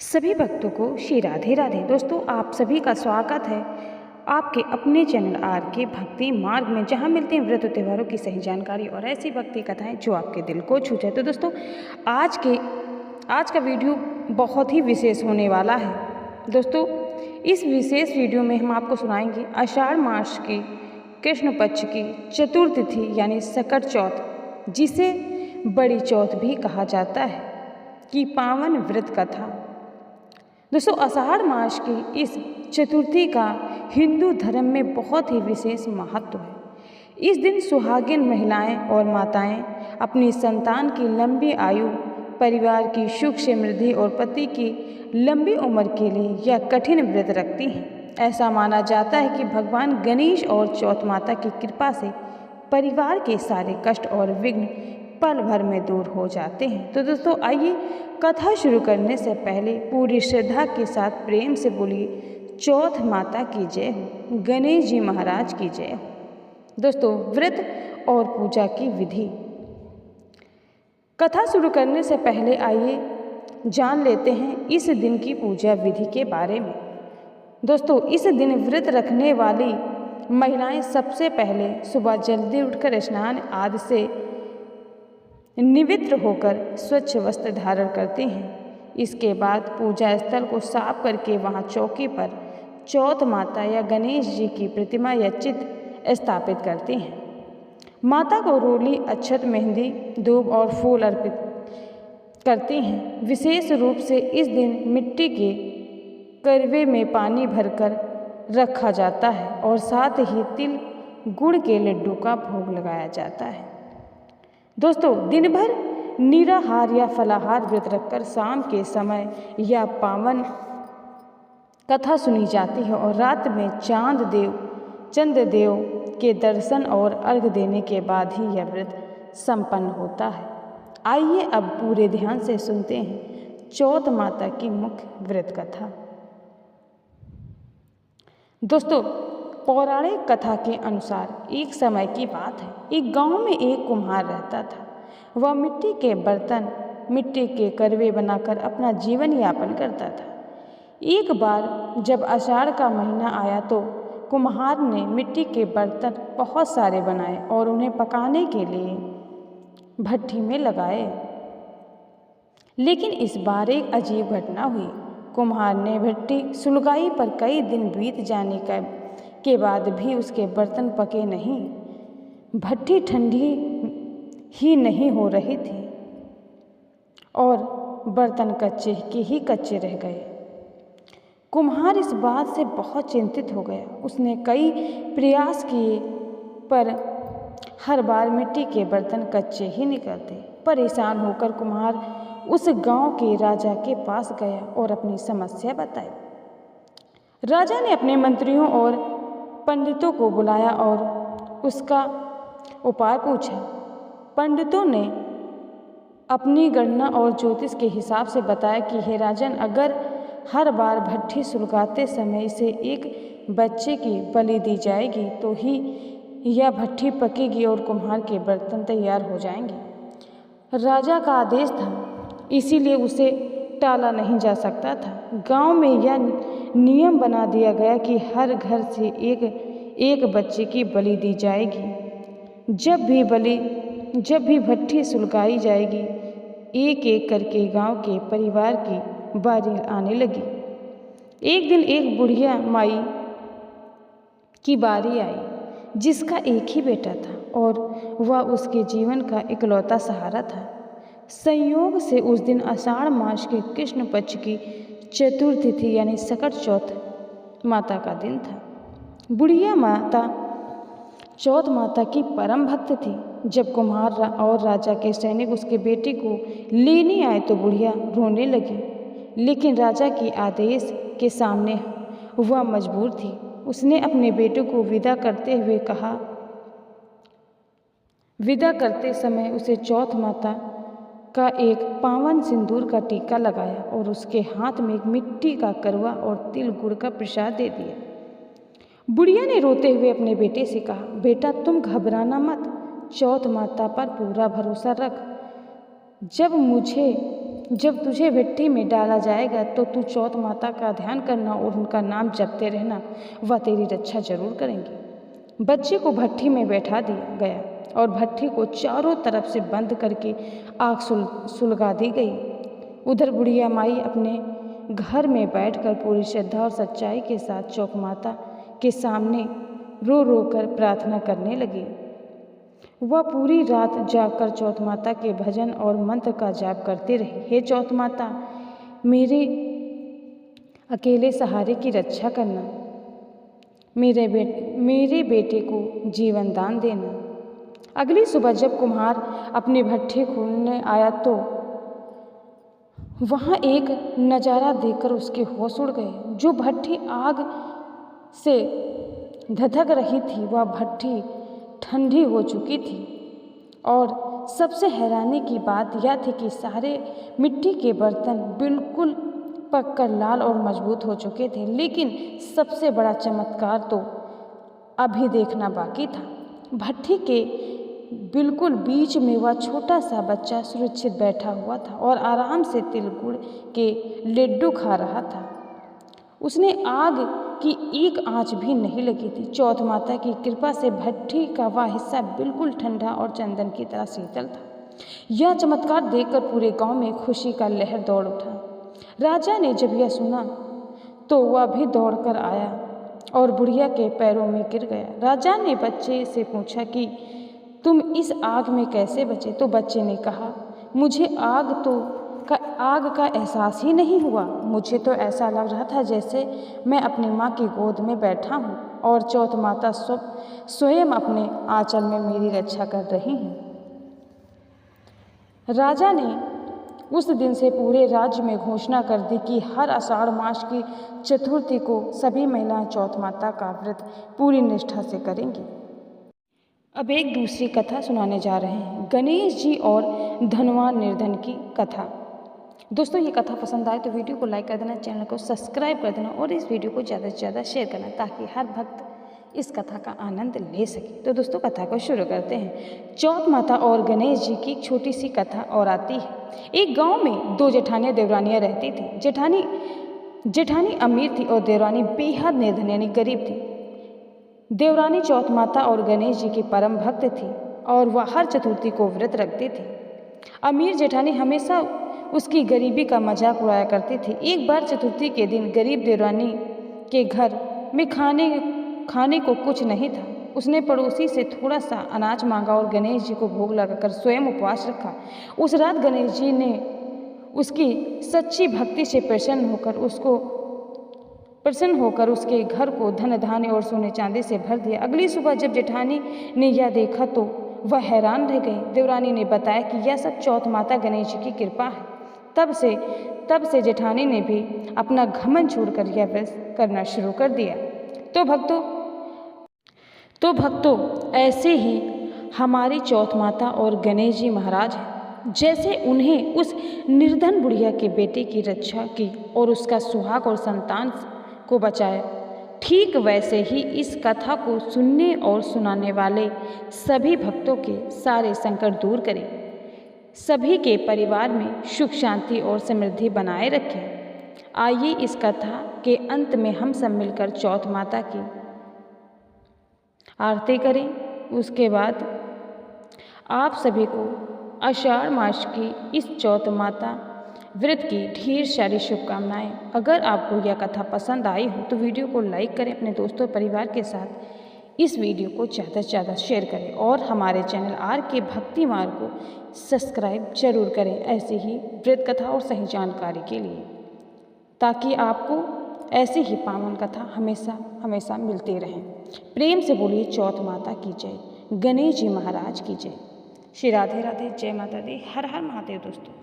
सभी भक्तों को श्री राधे राधे। दोस्तों, आप सभी का स्वागत है आपके अपने चैनल आर के भक्ति मार्ग में, जहां मिलते हैं व्रत और त्योहारों की सही जानकारी और ऐसी भक्ति कथाएं जो आपके दिल को छू जाए। तो दोस्तों, आज का वीडियो बहुत ही विशेष होने वाला है। दोस्तों, इस विशेष वीडियो में हम आपको सुनाएंगे आषाढ़ मास की कृष्ण पक्ष की चतुर्थी यानी सकट चौथ, जिसे बड़ी चौथ भी कहा जाता है, की पावन व्रत कथा। दोस्तों, आषाढ़ मास की इस चतुर्थी का हिंदू धर्म में बहुत ही विशेष महत्व है। इस दिन सुहागिन महिलाएं और माताएं अपनी संतान की लंबी आयु, परिवार की सुख समृद्धि और पति की लंबी उम्र के लिए यह कठिन व्रत रखती हैं। ऐसा माना जाता है कि भगवान गणेश और चौथ माता की कृपा से परिवार के सारे कष्ट और विघ्न पल भर में दूर हो जाते हैं। तो दोस्तों, आइए कथा शुरू करने से पहले पूरी श्रद्धा के साथ प्रेम से बोलिए चौथ माता की जय हो, गणेश जी महाराज की जय हो। दोस्तों, व्रत और पूजा की विधि। कथा शुरू करने से पहले आइए जान लेते हैं इस दिन की पूजा विधि के बारे में। दोस्तों, इस दिन व्रत रखने वाली महिलाएं सबसे पहले सुबह जल्दी उठकर स्नान आदि से निवृत्त होकर स्वच्छ वस्त्र धारण करती हैं। इसके बाद पूजा स्थल को साफ करके वहां चौकी पर चौथ माता या गणेश जी की प्रतिमा या चित्र स्थापित करती हैं। माता को रोली, अक्षत, मेहंदी, धूप और फूल अर्पित करती हैं। विशेष रूप से इस दिन मिट्टी के करवे में पानी भरकर रखा जाता है और साथ ही तिल गुड़ के लड्डू का भोग लगाया जाता है। दोस्तों, दिन भर निराहार या फलाहार व्रत रखकर शाम के समय यह पावन कथा सुनी जाती है और रात में चंद्रदेव के दर्शन और अर्घ देने के बाद ही यह व्रत संपन्न होता है। आइए अब पूरे ध्यान से सुनते हैं चौथ माता की मुख्य व्रत कथा। दोस्तों, पौराणिक कथा के अनुसार एक समय की बात है। एक गांव में एक कुम्हार रहता था। वह मिट्टी के बर्तन, मिट्टी के करवे बनाकर अपना जीवन यापन करता था। एक बार जब आषाढ़ का महीना आया तो कुम्हार ने मिट्टी के बर्तन बहुत सारे बनाए और उन्हें पकाने के लिए भट्ठी में लगाए। लेकिन इस बार एक अजीब घटना हुई। कुम्हार ने भट्ठी सुलगाई पर कई दिन बीत जाने के बाद भी उसके बर्तन पके नहीं। भट्ठी ठंडी ही नहीं हो रही थी और बर्तन कच्चे रह गए। कुम्हार इस बात से बहुत चिंतित हो गया। उसने कई प्रयास किए पर हर बार मिट्टी के बर्तन कच्चे ही निकलते। परेशान होकर कुम्हार उस गांव के राजा के पास गया और अपनी समस्या बताई। राजा ने अपने मंत्रियों और पंडितों को बुलाया और उसका उपाय पूछा। पंडितों ने अपनी गणना और ज्योतिष के हिसाब से बताया कि हे राजन, अगर हर बार भट्ठी सुलगाते समय इसे एक बच्चे की बलि दी जाएगी तो ही यह भट्ठी पकेगी और कुम्हार के बर्तन तैयार हो जाएंगे। राजा का आदेश था, इसीलिए उसे टाला नहीं जा सकता था। गांव में यह नियम बना दिया गया कि हर घर से एक बच्चे की बलि दी जाएगी। जब भी भट्ठी सुलगाई जाएगी, एक एक करके गांव के परिवार की बारी आने लगी। एक दिन एक बुढ़िया माई की बारी आई, जिसका एक ही बेटा था और वह उसके जीवन का इकलौता सहारा था। संयोग से उस दिन आषाढ़ मास के कृष्ण पक्ष की चतुर्थी यानी सकट चौथ माता का दिन था। बुढ़िया माता चौथ माता की परम भक्त थी। जब कुम्हार और राजा के सैनिक उसके बेटे को लेने आए तो बुढ़िया रोने लगी, लेकिन राजा के आदेश के सामने वह मजबूर थी। उसने अपने बेटे को विदा करते समय उसे चौथ माता का एक पावन सिंदूर का टीका लगाया और उसके हाथ में एक मिट्टी का करवा और तिल गुड़ का प्रसाद दे दिया। बुढ़िया ने रोते हुए अपने बेटे से कहा, बेटा तुम घबराना मत, चौथ माता पर पूरा भरोसा रख। जब मुझे जब तुझे भट्टी में डाला जाएगा तो तू चौथ माता का ध्यान करना और उनका नाम जपते रहना, वह तेरी रक्षा जरूर करेंगी। बच्चे को भट्टी में बैठा दिया गया और भट्टी को चारों तरफ से बंद करके आग सुलगा दी गई। उधर बुढ़िया माई अपने घर में बैठकर पूरी श्रद्धा और सच्चाई के साथ चौथ माता के सामने रो रो कर प्रार्थना करने लगी। वह पूरी रात जागकर चौथ माता के भजन और मंत्र का जाप करते रहे। हे चौथ माता, मेरे अकेले सहारे की रक्षा करना, मेरे बेटे को जीवन दान देना। अगली सुबह जब कुम्हार अपनी भट्ठी खोलने आया तो वहाँ एक नज़ारा देखकर उसके होश उड़ गए। जो भट्ठी आग से धधक रही थी वह भट्ठी ठंडी हो चुकी थी और सबसे हैरानी की बात यह थी कि सारे मिट्टी के बर्तन बिल्कुल पककर लाल और मजबूत हो चुके थे। लेकिन सबसे बड़ा चमत्कार तो अभी देखना बाकी था। भट्ठी के बिल्कुल बीच में वह छोटा सा बच्चा सुरक्षित बैठा हुआ था और आराम से तिल गुड़ के लड्डू खा रहा था। उसने आग की एक आंच भी नहीं लगी थी। चौथ माता की कृपा से भट्ठी का वह हिस्सा बिल्कुल ठंडा और चंदन की तरह शीतल था। यह चमत्कार देखकर पूरे गांव में खुशी का लहर दौड़ उठा। राजा ने जब यह सुना तो वह भी दौड़कर आया और बुढ़िया के पैरों में गिर गया। राजा ने बच्चे से पूछा कि तुम इस आग में कैसे बचे? तो बच्चे ने कहा, मुझे आग का एहसास ही नहीं हुआ। मुझे तो ऐसा लग रहा था जैसे मैं अपनी माँ की गोद में बैठा हूँ और चौथ माता स्वयं अपने आंचल में मेरी रक्षा कर रही हैं। राजा ने उस दिन से पूरे राज्य में घोषणा कर दी कि हर आषाढ़ मास की चतुर्थी को सभी महिलाएं चौथ माता का व्रत पूरी निष्ठा से करेंगी। अब एक दूसरी कथा सुनाने जा रहे हैं, गणेश जी और धनवान निर्धन की कथा। दोस्तों, ये कथा पसंद आए तो वीडियो को लाइक कर देना, चैनल को सब्सक्राइब कर देना और इस वीडियो को ज़्यादा से ज़्यादा शेयर करना ताकि हर भक्त इस कथा का आनंद ले सके। तो दोस्तों, कथा को शुरू करते हैं। चौथ माता और गणेश जी की एक छोटी सी कथा और आती है। एक गांव में दो जेठानियाँ देवरानियाँ रहती थी। जेठानी अमीर थी और देवरानी बेहद निर्धन यानी गरीब थी। देवरानी चौथ माता और गणेश जी की परम भक्त थी और वह हर चतुर्थी को व्रत रखती थी। अमीर जेठानी हमेशा उसकी गरीबी का मजाक उड़ाया करती थी। एक बार चतुर्थी के दिन गरीब देवरानी के घर में खाने को कुछ नहीं था। उसने पड़ोसी से थोड़ा सा अनाज मांगा और गणेश जी को भोग लगाकर स्वयं उपवास रखा। उस रात गणेश जी ने उसकी सच्ची भक्ति से प्रसन्न होकर उसके घर को धन धान्य और सोने चांदी से भर दिया। अगली सुबह जब जेठानी ने यह देखा तो वह हैरान रह गई। देवरानी ने बताया कि यह सब चौथ माता गणेश जी की कृपा है। तब से जेठानी ने भी अपना घमंड छोड़कर यह व्रत करना शुरू कर दिया। तो भक्तों, ऐसे ही हमारी चौथ माता और गणेश जी महाराज हैं। जैसे उन्हें उस निर्धन बुढ़िया के बेटे की रक्षा की और उसका सुहाग और संतान को बचाया, ठीक वैसे ही इस कथा को सुनने और सुनाने वाले सभी भक्तों के सारे संकट दूर करें, सभी के परिवार में सुख शांति और समृद्धि बनाए रखें। आइए इस कथा के अंत में हम सब मिलकर चौथ माता की आरती करें। उसके बाद आप सभी को आषाढ़ मास की इस चौथ माता व्रत की ढेर सारी शुभकामनाएं। अगर आपको यह कथा पसंद आई हो तो वीडियो को लाइक करें, अपने दोस्तों परिवार के साथ इस वीडियो को ज़्यादा से ज़्यादा शेयर करें और हमारे चैनल आर के भक्ति मार्ग को सब्सक्राइब जरूर करें ऐसे ही व्रत कथा और सही जानकारी के लिए, ताकि आपको ऐसी ही पावन कथा हमेशा हमेशा मिलती रहें। प्रेम से बोलिए चौथ माता की जय, गणेश जी महाराज की जय। श्री राधे राधे, जय माता दी, हर हर महादेव। दोस्तों।